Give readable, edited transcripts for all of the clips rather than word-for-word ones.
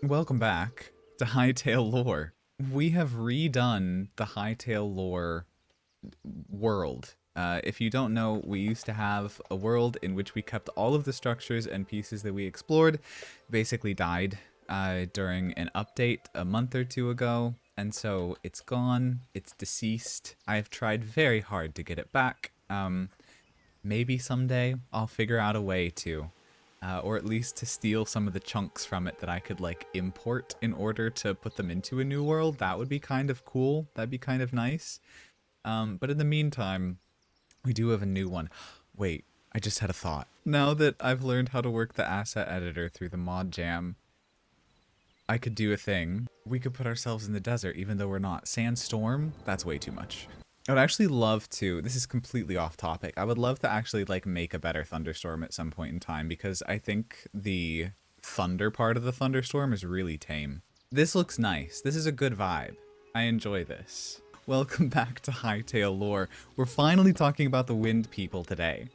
Welcome back to Hytale Lore. We have redone the Hytale Lore world. If you don't know, we used to have a world in which we kept all of the structures and pieces that we explored. Basically died during an update a month or two ago, and so it's gone. It's deceased. I've tried very hard to get it back. Maybe someday I'll figure out a way to. Or at least to steal some of the chunks from it that I could, like, import in order to put them into a new world. That would be kind of cool. That'd be kind of nice. But in the meantime, we do have a new one. Wait, I just had a thought. Now that I've learned how to work the asset editor through the mod jam, I could do a thing. We could put ourselves in the desert, even though we're not. Sandstorm? That's way too much. I would actually love to, this is completely off topic, I would love to actually like make a better thunderstorm at some point in time, because I think the thunder part of the thunderstorm is really tame. This looks nice. This is a good vibe. I enjoy this. Welcome back to Hytale Lore. We're finally talking about the wind people today.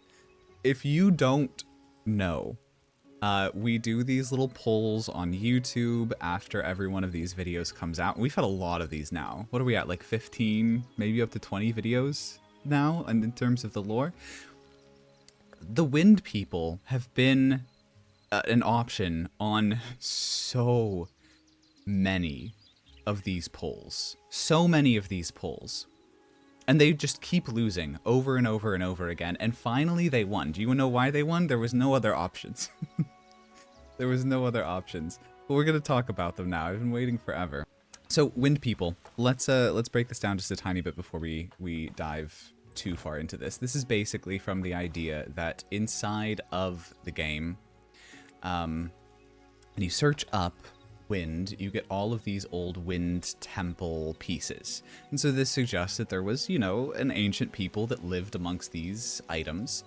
If you don't know, we do these little polls on YouTube after every one of these videos comes out. We've had a lot of these now. What are we at, like 15, maybe up to 20 videos now, and in terms of the lore? The wind people have been an option on so many of these polls. So many of these polls. And they just keep losing over and over and over again. And finally they won. Do you know why they won? There was no other options. There was no other options. But we're going to talk about them now. I've been waiting forever. So, wind people. Let's break this down just a tiny bit before we dive too far into this. This is basically from the idea that inside of the game, when you search up wind, you get all of these old wind temple pieces. And so this suggests that there was, you know, an ancient people that lived amongst these items.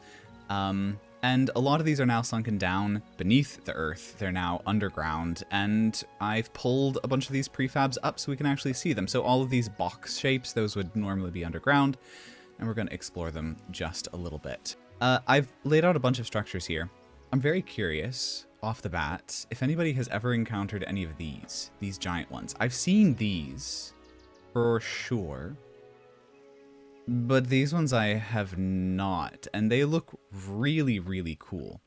And a lot of these are now sunken down beneath the earth. They're now underground, and I've pulled a bunch of these prefabs up so we can actually see them. So all of these box shapes, those would normally be underground, and we're going to explore them just a little bit. I've laid out a bunch of structures here. I'm very curious, off the bat, if anybody has ever encountered any of these giant ones. I've seen these, for sure. But these ones I have not, and they look really, really cool.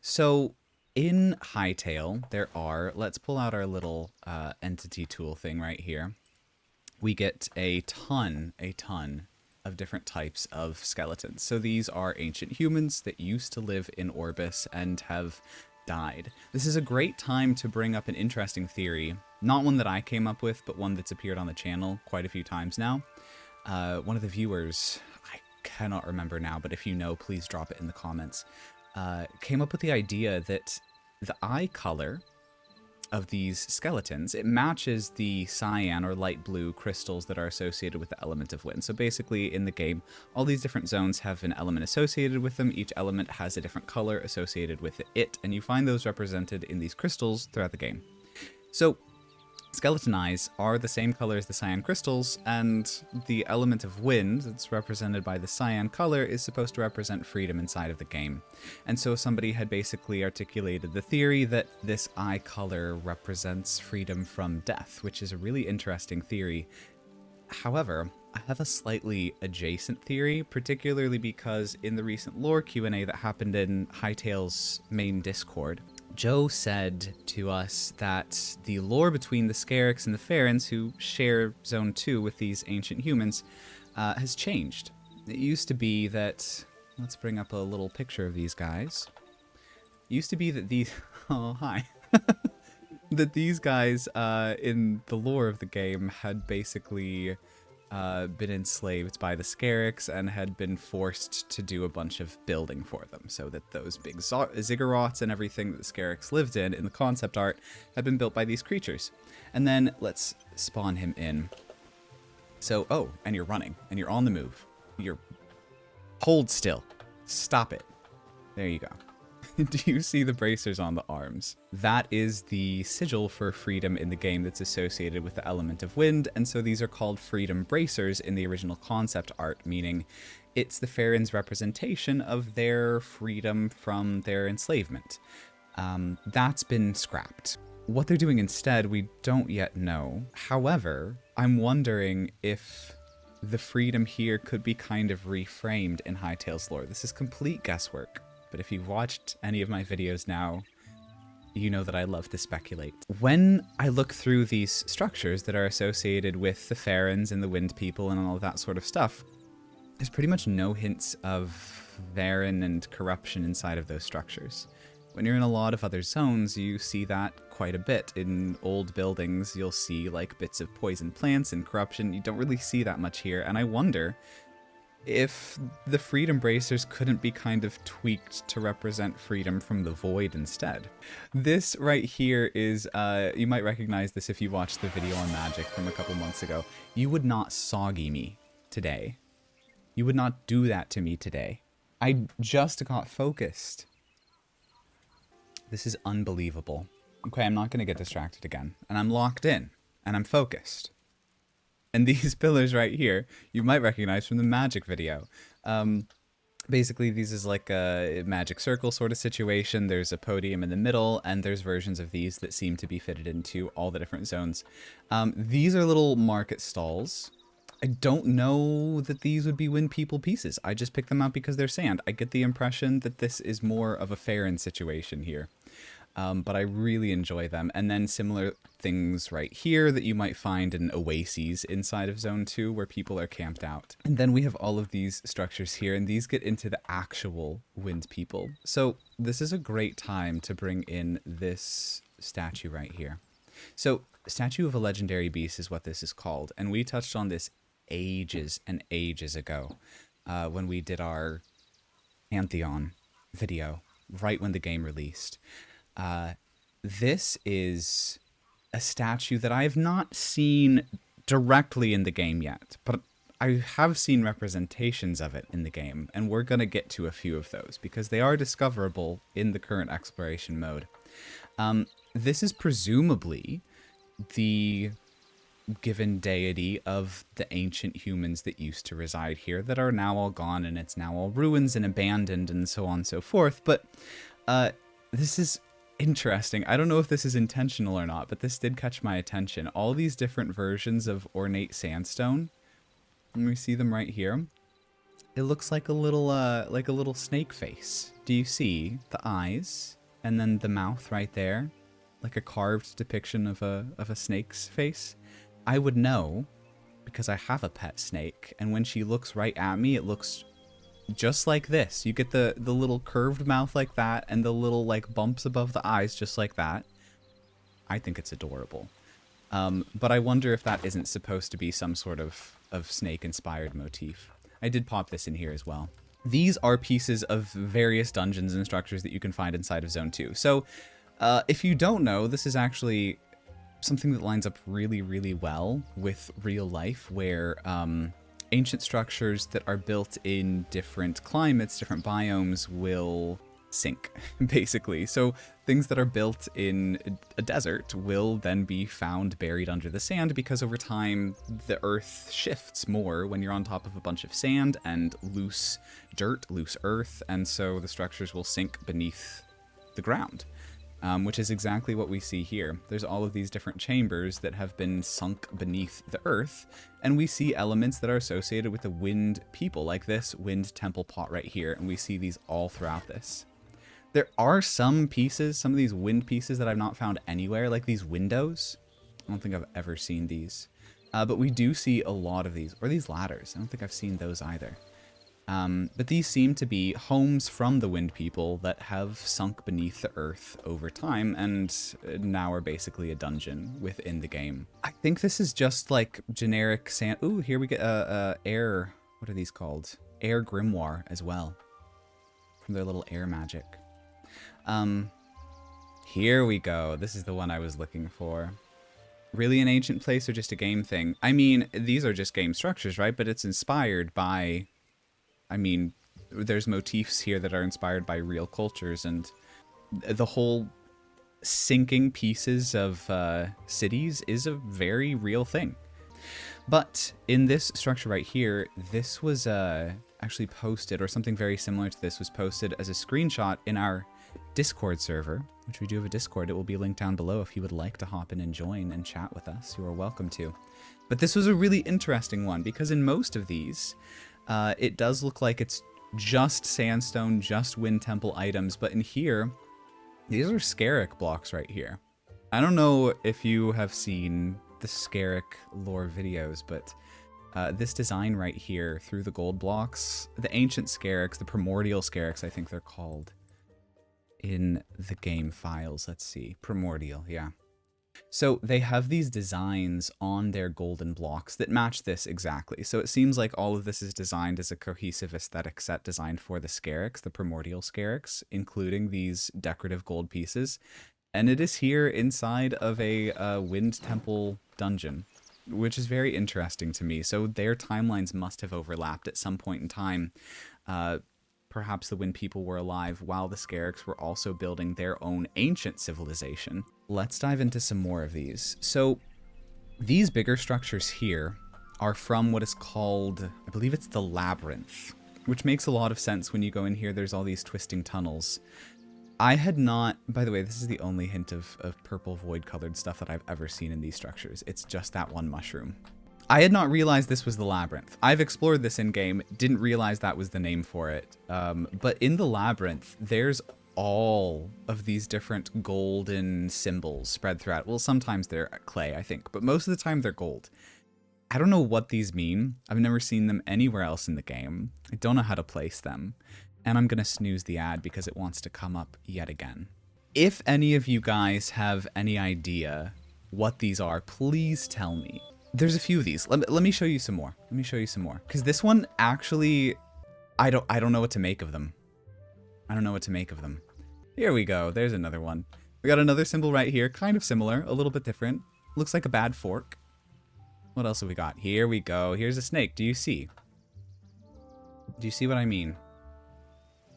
So in Hytale, there are, let's pull out our little entity tool thing right here. We get a ton of different types of skeletons. So these are ancient humans that used to live in Orbis and have died. This is a great time to bring up an interesting theory, not one that I came up with, but one that's appeared on the channel quite a few times now. One of the viewers, I cannot remember now, but if you know, please drop it in the comments, came up with the idea that the eye color of these skeletons, it matches the cyan or light blue crystals that are associated with the element of wind. So basically in the game, all these different zones have an element associated with them. Each element has a different color associated with it, and you find those represented in these crystals throughout the game. So skeleton eyes are the same color as the cyan crystals, and the element of wind that's represented by the cyan color is supposed to represent freedom inside of the game. And so somebody had basically articulated the theory that this eye color represents freedom from death, which is a really interesting theory. However, I have a slightly adjacent theory, particularly because in the recent lore Q&A that happened in Hytale's main Discord, Joe said to us that the lore between the Scarix and the Farrens, who share Zone 2 with these ancient humans, has changed. It used to be that, let's bring up a little picture of these guys. It used to be that these, oh hi, that these guys in the lore of the game had basically been enslaved by the Scarix and had been forced to do a bunch of building for them, so that those big ziggurats and everything that the Scarix lived in the concept art had been built by these creatures. And then let's spawn him in. So, oh, and you're running, and you're on the move. You're... hold still. Stop it. There you go. Do you see the bracers on the arms? That is the sigil for freedom in the game that's associated with the element of wind, and so these are called freedom bracers in the original concept art, meaning it's the Farrens' representation of their freedom from their enslavement. That's been scrapped. What they're doing instead, we don't yet know. However, I'm wondering if the freedom here could be kind of reframed in Hytale's lore. This is complete guesswork, but if you've watched any of my videos now, you know that I love to speculate. When I look through these structures that are associated with the Farrens and the Wind People and all of that sort of stuff, there's pretty much no hints of Varen and corruption inside of those structures. When you're in a lot of other zones, you see that quite a bit. In old buildings, you'll see like bits of poison plants and corruption. You don't really see that much here, and I wonder if the Freedom Bracers couldn't be kind of tweaked to represent freedom from the void instead. This right here is, you might recognize this if you watched the video on magic from a couple months ago. You would not soggy me today. You would not do that to me today. I just got focused. This is unbelievable. Okay, I'm not going to get distracted again. And I'm locked in. And I'm focused. And these pillars right here, you might recognize from the magic video. Basically, these is like a magic circle sort of situation. There's a podium in the middle, and there's versions of these that seem to be fitted into all the different zones. These are little market stalls. I don't know that these would be Wind People pieces. I just picked them out because they're sand. I get the impression that this is more of a Farron situation here. But I really enjoy them. And then similar things right here that you might find in oases inside of Zone 2 where people are camped out. And then we have all of these structures here, and these get into the actual Wind People. So this is a great time to bring in this statue right here. So Statue of a Legendary Beast is what this is called. And we touched on this ages and ages ago when we did our Pantheon video, right when the game released. This is a statue that I have not seen directly in the game yet, but I have seen representations of it in the game, and we're going to get to a few of those because they are discoverable in the current exploration mode. This is presumably the given deity of the ancient humans that used to reside here that are now all gone, and it's now all ruins and abandoned and so on and so forth. But this is interesting. I don't know if this is intentional or not, but this did catch my attention. All these different versions of ornate sandstone, and we see them right here. It looks like a little snake face. Do you see the eyes and then the mouth right there, like a carved depiction of a snake's face? I would know because I have a pet snake, and when she looks right at me, it looks just like this. You get the little curved mouth like that, and the little like bumps above the eyes just like that. I think it's adorable. But I wonder if that isn't supposed to be some sort of snake-inspired motif. I did pop this in here as well. These are pieces of various dungeons and structures that you can find inside of Zone 2. So if you don't know, this is actually something that lines up really, really well with real life, where ancient structures that are built in different climates, different biomes, will sink, basically. So things that are built in a desert will then be found buried under the sand, because over time the earth shifts more when you're on top of a bunch of sand and loose dirt, loose earth, and so the structures will sink beneath the ground. Which is exactly what we see here. There's all of these different chambers that have been sunk beneath the earth, and we see elements that are associated with the Wind People, like this Wind Temple pot right here, and we see these all throughout this. There are some pieces, some of these wind pieces that I've not found anywhere, like these windows. I don't think I've ever seen these. But we do see a lot of these, or these ladders. I don't think I've seen those either. But these seem to be homes from the Wind People that have sunk beneath the earth over time and now are basically a dungeon within the game. I think this is just like generic sand. Ooh, here we get air. What are these called? Air Grimoire as well, from their little air magic. Here we go. This is the one I was looking for. Really an ancient place or just a game thing? I mean, these are just game structures, right? But it's inspired by... I mean, there's motifs here that are inspired by real cultures, and the whole sinking pieces of cities is a very real thing. But in this structure right here, this was actually posted, or something very similar to this was posted as a screenshot in our Discord server, which we do have a Discord. It will be linked down below if you would like to hop in and join and chat with us. You are welcome to. But this was a really interesting one because in most of these, it does look like it's just sandstone, just Wind Temple items. But in here, these are Scarrick blocks right here. I don't know if you have seen the Scarrick lore videos, but this design right here through the gold blocks, the ancient Scarricks, the primordial Scarricks, I think they're called in the game files. Let's see. Primordial, yeah. So they have these designs on their golden blocks that match this exactly. So it seems like all of this is designed as a cohesive aesthetic set designed for the Scarricks, the primordial Scarricks, including these decorative gold pieces. And it is here inside of a Wind Temple dungeon, which is very interesting to me. So their timelines must have overlapped at some point in time. Perhaps the Wind People were alive while the Scarricks were also building their own ancient civilization. Let's dive into some more of these. So these bigger structures here are from what is called, I believe it's the Labyrinth, which makes a lot of sense when you go in here. There's all these twisting tunnels. I had not, by the way, this is the only hint of purple void colored stuff that I've ever seen in these structures. It's just that one mushroom. I had not realized this was the Labyrinth. I've explored this in-game, didn't realize that was the name for it. But in the Labyrinth, there's all of these different golden symbols spread throughout. Well, sometimes they're clay, I think, but most of the time they're gold. I don't know what these mean. I've never seen them anywhere else in the game. I don't know how to place them. And I'm going to snooze the ad because it wants to come up yet again. If any of you guys have any idea what these are, please tell me. There's a few of these. Let me show you some more. Let me show you some more. Because this one actually, I don't know what to make of them. I don't know what to make of them. Here we go. There's another one. We got another symbol right here. Kind of similar. A little bit different. Looks like a bad fork. What else have we got? Here we go. Here's a snake. Do you see? Do you see what I mean?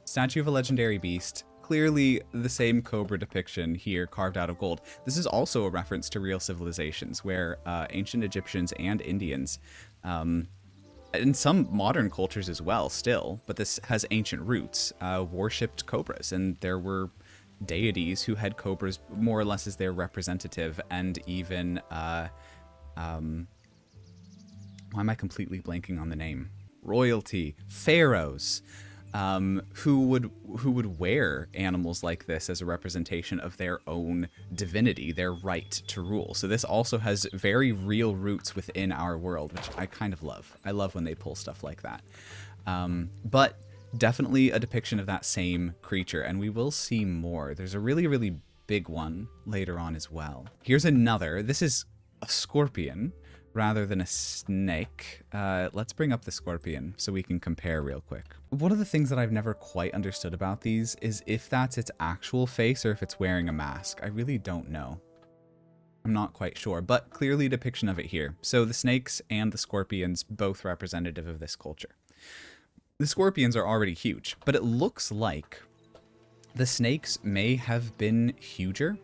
Statue of a legendary beast. Clearly the same cobra depiction here carved out of gold. This is also a reference to real civilizations where ancient Egyptians and Indians, and some modern cultures as well still, but this has ancient roots, worshipped cobras, and there were deities who had cobras more or less as their representative, and even, why am I completely blanking on the name? Royalty, pharaohs. Who would wear animals like this as a representation of their own divinity, their right to rule. So this also has very real roots within our world, which I kind of love. I love when they pull stuff like that. But definitely a depiction of that same creature, and we will see more. There's a really, really big one later on as well. Here's another. This is a scorpion rather than a snake. Let's bring up the scorpion so we can compare real quick. One of the things that I've never quite understood about these is if that's its actual face or if it's wearing a mask. I really don't know. I'm not quite sure, but clearly a depiction of it here. So the snakes and the scorpions, both representative of this culture. The scorpions are already huge, but it looks like the snakes may have been huger.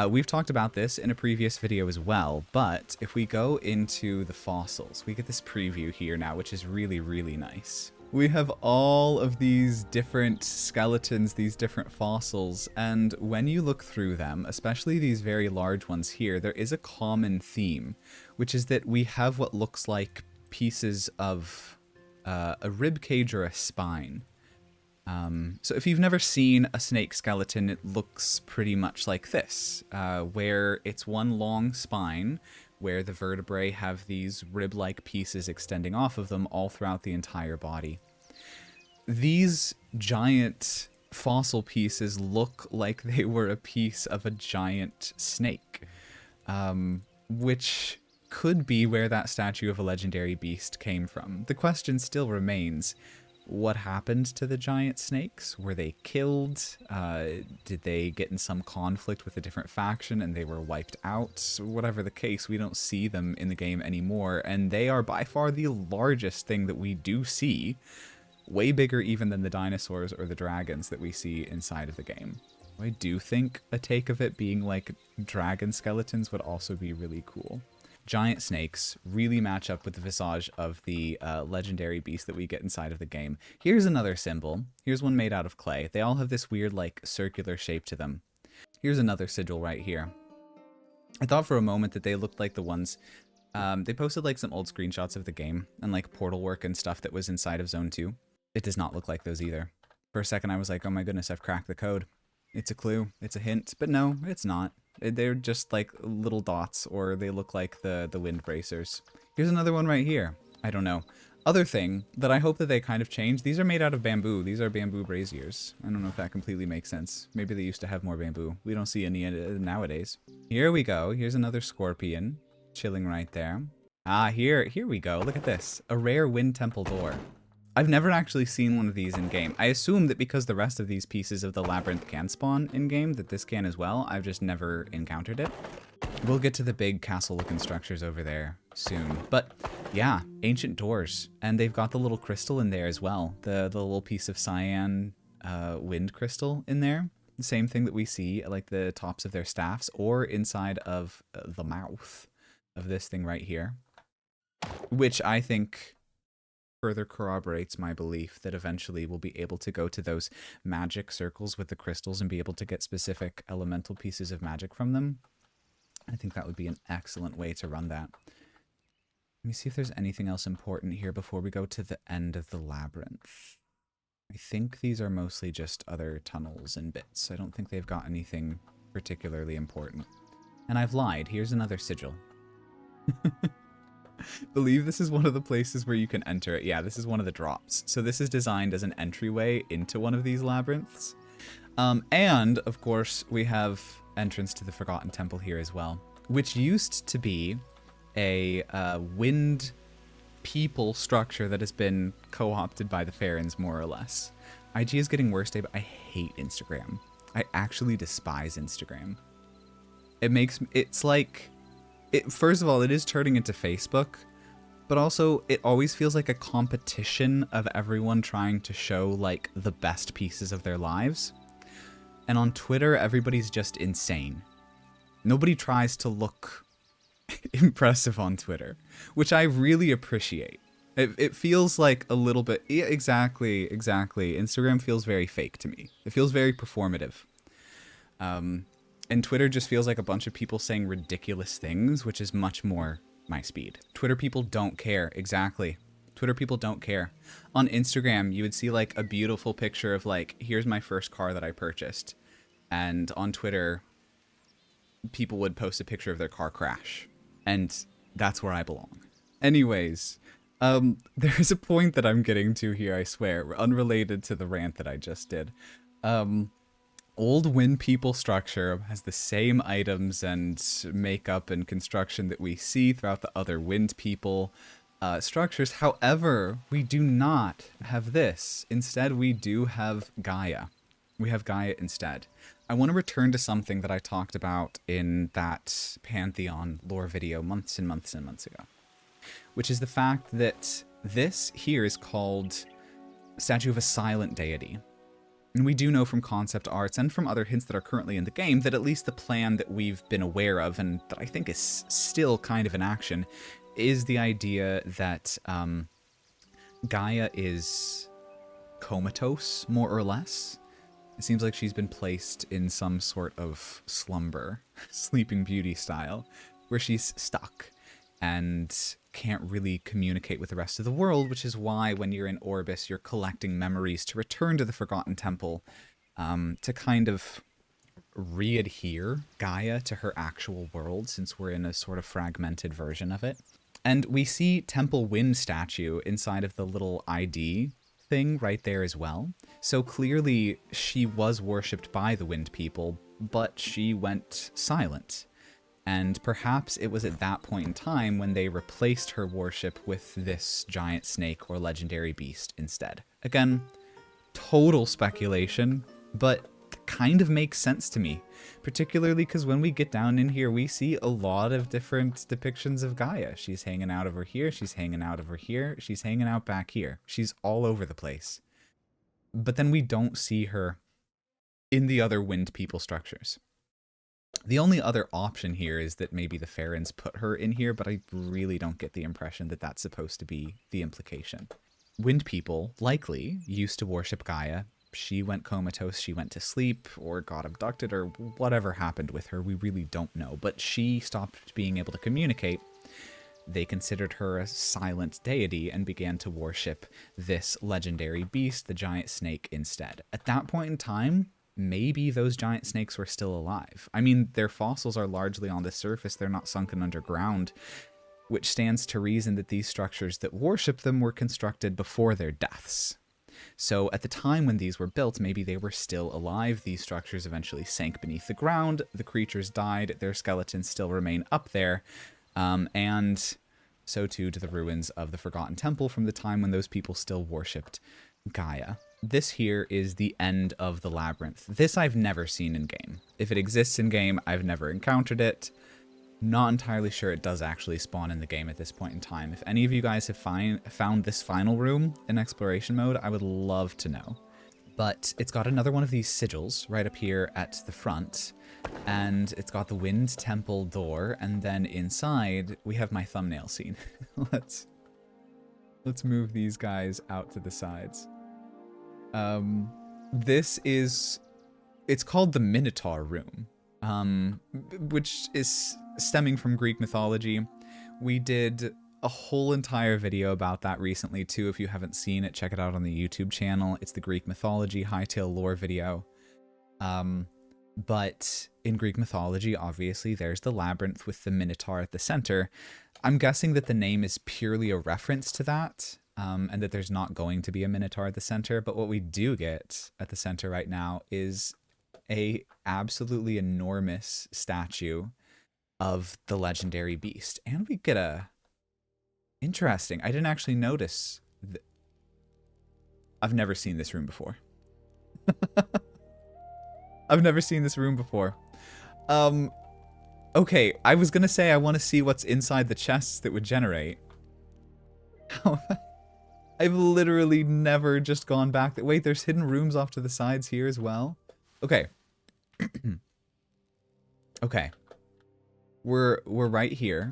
We've talked about this in a previous video as well, but if we go into the fossils, we get this preview here now, which is really, really nice. We have all of these different skeletons, these different fossils, and when you look through them, especially these very large ones here, there is a common theme, which is that we have what looks like pieces of a rib cage or a spine. So if you've never seen a snake skeleton, it looks pretty much like this, where it's one long spine, where the vertebrae have these rib-like pieces extending off of them all throughout the entire body. These giant fossil pieces look like they were a piece of a giant snake, which could be where that statue of a legendary beast came from. The question still remains, what happened to the giant snakes? Were they killed? Did they get in some conflict with a different faction and they were wiped out? Whatever the case, we don't see them in the game anymore, and they are by far the largest thing that we do see, way bigger even than the dinosaurs or the dragons that we see inside of the game. I do think a take of it being like dragon skeletons would also be really cool. giant snakes really match up with the visage of the legendary beast that we get inside of the game. Here's another symbol. Here's one made out of clay. They all have this weird, like, circular shape to them. Here's another sigil right here. I thought for a moment that they looked like the ones... they posted, like, some old screenshots of the game and, like, portal work and stuff that was inside of Zone 2. It does not look like those either. For a second, I was like, oh my goodness, I've cracked the code. It's a clue. It's a hint. But no, it's not. They're just like little dots, or they look like the wind bracers. Here's another one right here. I don't know. Other thing that I hope that they kind of change, these are made out of bamboo. These are bamboo braziers. I don't know if that completely makes sense. Maybe they used to have more bamboo. We don't see any nowadays. Here we go. Here's another scorpion chilling right there. Ah, here we go. Look at this. A rare wind temple door. I've never actually seen one of these in-game. I assume that because the rest of these pieces of the labyrinth can spawn in-game, that this can as well. I've just never encountered it. We'll get to the big castle-looking structures over there soon. But, yeah, ancient doors. And they've got the little crystal in there as well. The little piece of cyan wind crystal in there. The same thing that we see at, like, the tops of their staffs or inside of the mouth of this thing right here. Which I think... further corroborates my belief that eventually we'll be able to go to those magic circles with the crystals and be able to get specific elemental pieces of magic from them. I think that would be an excellent way to run that. Let me see if there's anything else important here before we go to the end of the labyrinth. I think these are mostly just other tunnels and bits. I don't think they've got anything particularly important. And I've lied. Here's another sigil. Believe this is one of the places where you can enter it. Yeah, this is one of the drops. So this is designed as an entryway into one of these labyrinths. And, of course, we have entrance to the Forgotten Temple here as well, which used to be a wind people structure that has been co-opted by the Farrens, more or less. IG is getting worse day, but I hate Instagram. I actually despise Instagram. It's like... first of all, it is turning into Facebook, but also it always feels like a competition of everyone trying to show, like, the best pieces of their lives. And on Twitter, everybody's just insane. Nobody tries to look impressive on Twitter, which I really appreciate. It feels like a little bit... yeah, exactly. Instagram feels very fake to me. It feels very performative. And Twitter just feels like a bunch of people saying ridiculous things, which is much more my speed. Twitter people don't care. Exactly. Twitter people don't care. On Instagram, you would see, like, a beautiful picture of, like, here's my first car that I purchased. And on Twitter, people would post a picture of their car crash. And that's where I belong. Anyways, there's a point that I'm getting to here, I swear, unrelated to the rant that I just did. Old Wind People structure has the same items and makeup and construction that we see throughout the other Wind People structures. However, we do not have this. Instead, we do have Gaia. We have Gaia instead. I want to return to something that I talked about in that Pantheon lore video months and months and months ago, which is the fact that this here is called Statue of a Silent Deity. And we do know from concept arts and from other hints that are currently in the game that at least the plan that we've been aware of and that I think is still kind of in action is the idea that Gaia is comatose, more or less. It seems like she's been placed in some sort of slumber, Sleeping Beauty style, where she's stuck and can't really communicate with the rest of the world, which is why when you're in Orbis, you're collecting memories to return to the Forgotten Temple to kind of re-adhere Gaia to her actual world, since we're in a sort of fragmented version of it. And we see Temple Wind statue inside of the little ID thing right there as well. So clearly she was worshipped by the Wind People, but she went silent. And perhaps it was at that point in time when they replaced her worship with this giant snake or legendary beast instead. Again, total speculation, but kind of makes sense to me. Particularly because when we get down in here, we see a lot of different depictions of Gaia. She's hanging out over here, she's hanging out over here, she's hanging out back here. She's all over the place. But then we don't see her in the other Wind People structures. The only other option here is that maybe the Farrens put her in here, but I really don't get the impression that that's supposed to be the implication. Wind people, likely, used to worship Gaia. She went comatose, she went to sleep, or got abducted, or whatever happened with her. We really don't know. But she stopped being able to communicate. They considered her a silent deity and began to worship this legendary beast, the giant snake, instead. At that point in time, maybe those giant snakes were still alive. I mean, their fossils are largely on the surface. They're not sunken underground, which stands to reason that these structures that worship them were constructed before their deaths. So at the time when these were built, maybe they were still alive. These structures eventually sank beneath the ground. The creatures died. Their skeletons still remain up there. And so too do the ruins of the Forgotten Temple from the time when those people still worshipped Gaia. This here is the end of the labyrinth. This I've never seen in-game. If it exists in-game, I've never encountered it. Not entirely sure it does actually spawn in the game at this point in time. If any of you guys have found this final room in exploration mode, I would love to know. But it's got another one of these sigils right up here at the front, and it's got the Wind Temple door, and then inside we have my thumbnail scene. Let's move these guys out to the sides. It's called the Minotaur Room, which is stemming from Greek mythology. We did a whole entire video about that recently too. If you haven't seen it, check it out on the YouTube channel. It's the Greek mythology Hytale Lore video. But in Greek mythology, obviously, there's the labyrinth with the Minotaur at the center. I'm guessing that the name is purely a reference to that, and that there's not going to be a Minotaur at the center. But what we do get at the center right now is a absolutely enormous statue of the legendary beast. And we get a... Interesting. I didn't actually notice. I've never seen this room before. I've never seen this room before. Okay, I was gonna say I want to see what's inside the chests that would generate. I've literally never just gone back. Wait, there's hidden rooms off to the sides here as well. Okay. Okay. We're right here.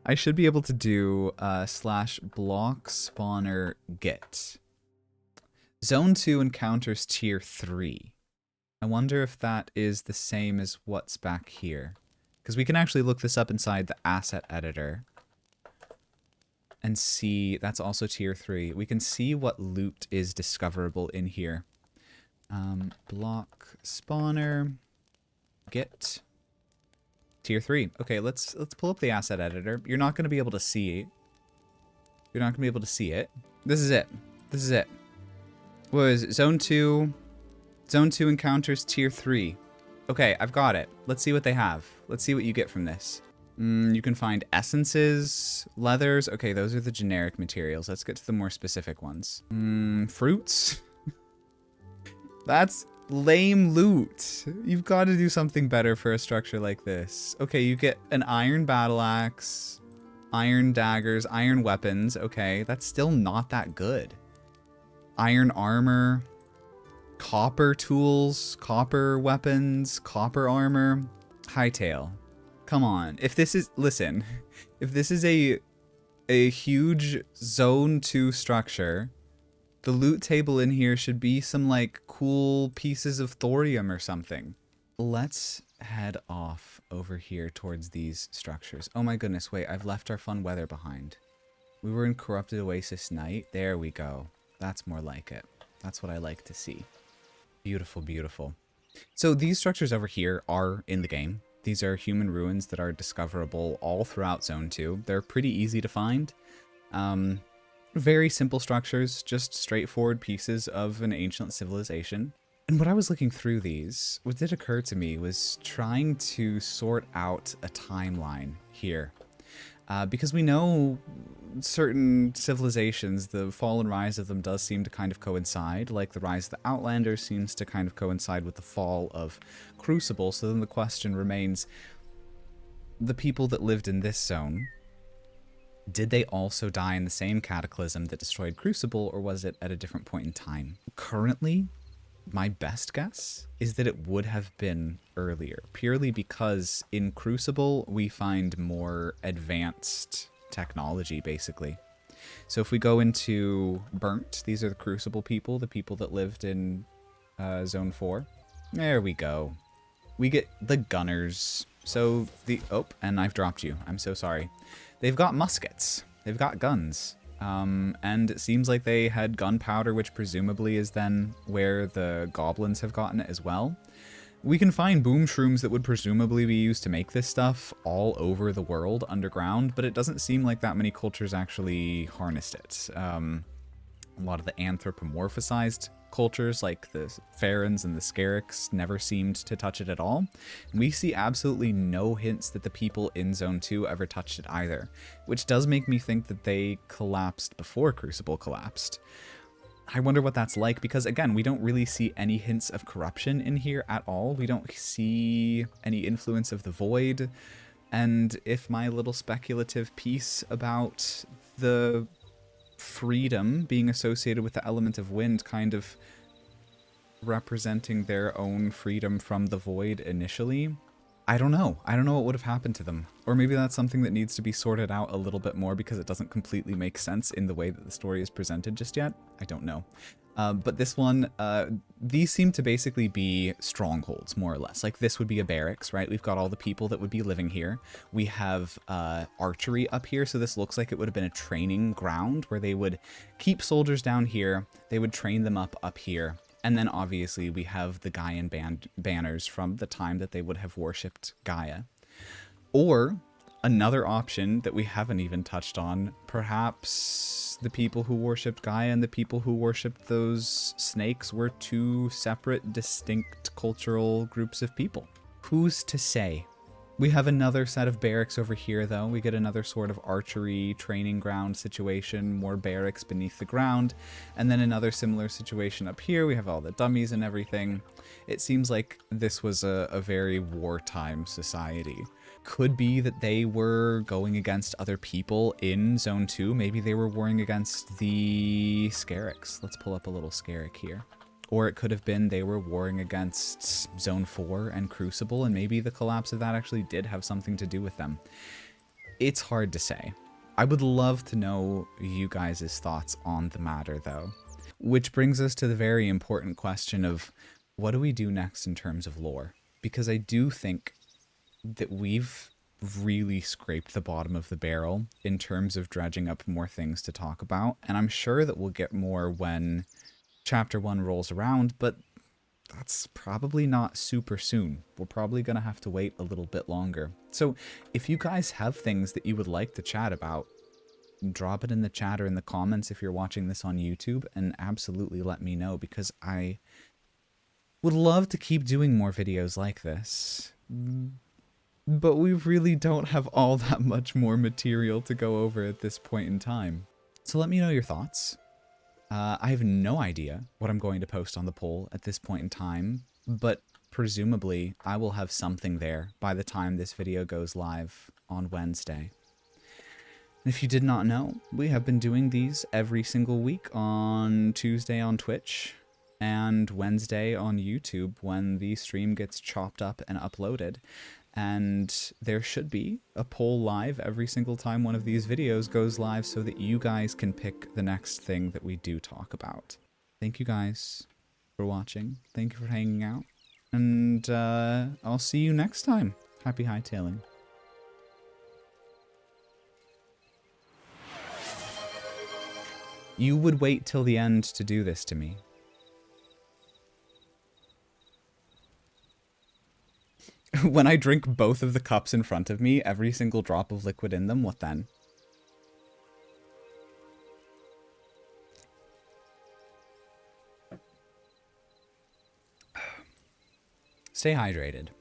I should be able to do /block spawner get. Zone 2 encounters tier 3. I wonder if that is the same as what's back here. Because we can actually look this up inside the asset editor. And see, that's also tier 3. We can see what loot is discoverable in here. Block spawner get. Tier 3. Okay, let's pull up the asset editor. You're not going to be able to see. You're not going to be able to see it. This is it. This is it. What is it? Zone 2. Zone 2 encounters tier 3. Okay, I've got it. Let's see what they have. Let's see what you get from this. You can find essences, leathers. Okay, those are the generic materials. Let's get to the more specific ones. Fruits. That's lame loot. You've got to do something better for a structure like this. Okay, you get an iron battle axe, iron daggers, iron weapons. Okay, that's still not that good. Iron armor, copper tools, copper weapons, copper armor. Hytale. Come on. If this is, listen, if this is a huge zone 2 structure, the loot table in here should be some, like, cool pieces of thorium or something. Let's head off over here towards these structures. Oh my goodness, wait, I've left our fun weather behind. We were in Corrupted Oasis Night. There we go. That's more like it. That's what I like to see. Beautiful, beautiful. So these structures over here are in the game. These are human ruins that are discoverable all throughout Zone 2. They're pretty easy to find. Very simple structures, just straightforward pieces of an ancient civilization. And when I was looking through these, what did occur to me was trying to sort out a timeline here. Because we know certain civilizations, the fall and rise of them does seem to kind of coincide, like the rise of the Outlanders seems to kind of coincide with the fall of Crucible. So then the question remains, the people that lived in this zone, did they also die in the same cataclysm that destroyed Crucible, or was it at a different point in time? Currently, My best guess is that it would have been earlier, purely because in Crucible we find more advanced technology, basically. So if we go into Burnt, these are the Crucible people, the people that lived in Zone 4. There we go. We get the Gunners. So and I've dropped you. I'm so sorry. They've got muskets. They've got guns. And it seems like they had gunpowder, which presumably is then where the goblins have gotten it as well. We can find boom shrooms that would presumably be used to make this stuff all over the world underground, but it doesn't seem like that many cultures actually harnessed it. A lot of the anthropomorphized cultures, like the Farons and the Scarix, never seemed to touch it at all. We see absolutely no hints that the people in Zone 2 ever touched it either, which does make me think that they collapsed before Crucible collapsed. I wonder what that's like, because again, we don't really see any hints of corruption in here at all. We don't see any influence of the Void, and if my little speculative piece about the freedom being associated with the element of wind kind of representing their own freedom from the void initially, I don't know. I don't know what would have happened to them. Or maybe that's something that needs to be sorted out a little bit more because it doesn't completely make sense in the way that the story is presented just yet. I don't know. But this one, these seem to basically be strongholds, more or less. Like, this would be a barracks, right? We've got all the people that would be living here. We have archery up here, so this looks like it would have been a training ground where they would keep soldiers down here, they would train them up here, and then obviously we have the Gaian banners from the time that they would have worshipped Gaia. Or another option that we haven't even touched on, perhaps the people who worshipped Gaia and the people who worshipped those snakes were two separate, distinct cultural groups of people. Who's to say? We have another set of barracks over here, though. We get another sort of archery training ground situation, more barracks beneath the ground, and then another similar situation up here. We have all the dummies and everything. It seems like this was a very wartime society. Could be that they were going against other people in Zone 2. Maybe they were warring against the Scarix. Let's pull up a little Scarix here. Or it could have been they were warring against Zone 4 and Crucible, and maybe the collapse of that actually did have something to do with them. It's hard to say. I would love to know you guys' thoughts on the matter, though. Which brings us to the very important question of, what do we do next in terms of lore? Because I do think that we've really scraped the bottom of the barrel in terms of dredging up more things to talk about, and I'm sure that we'll get more when Chapter 1 rolls around, but that's probably not super soon. We're probably going to have to wait a little bit longer. So if you guys have things that you would like to chat about, drop it in the chat or in the comments if you're watching this on YouTube, and absolutely let me know, because I would love to keep doing more videos like this. But we really don't have all that much more material to go over at this point in time. So let me know your thoughts. I have no idea what I'm going to post on the poll at this point in time, but presumably I will have something there by the time this video goes live on Wednesday. And if you did not know, we have been doing these every single week on Tuesday on Twitch and Wednesday on YouTube when the stream gets chopped up and uploaded. And there should be a poll live every single time one of these videos goes live so that you guys can pick the next thing that we do talk about. Thank you guys for watching. Thank you for hanging out. And I'll see you next time. Happy hightailing. You would wait till the end to do this to me. When I drink both of the cups in front of me, every single drop of liquid in them, what then? Stay hydrated.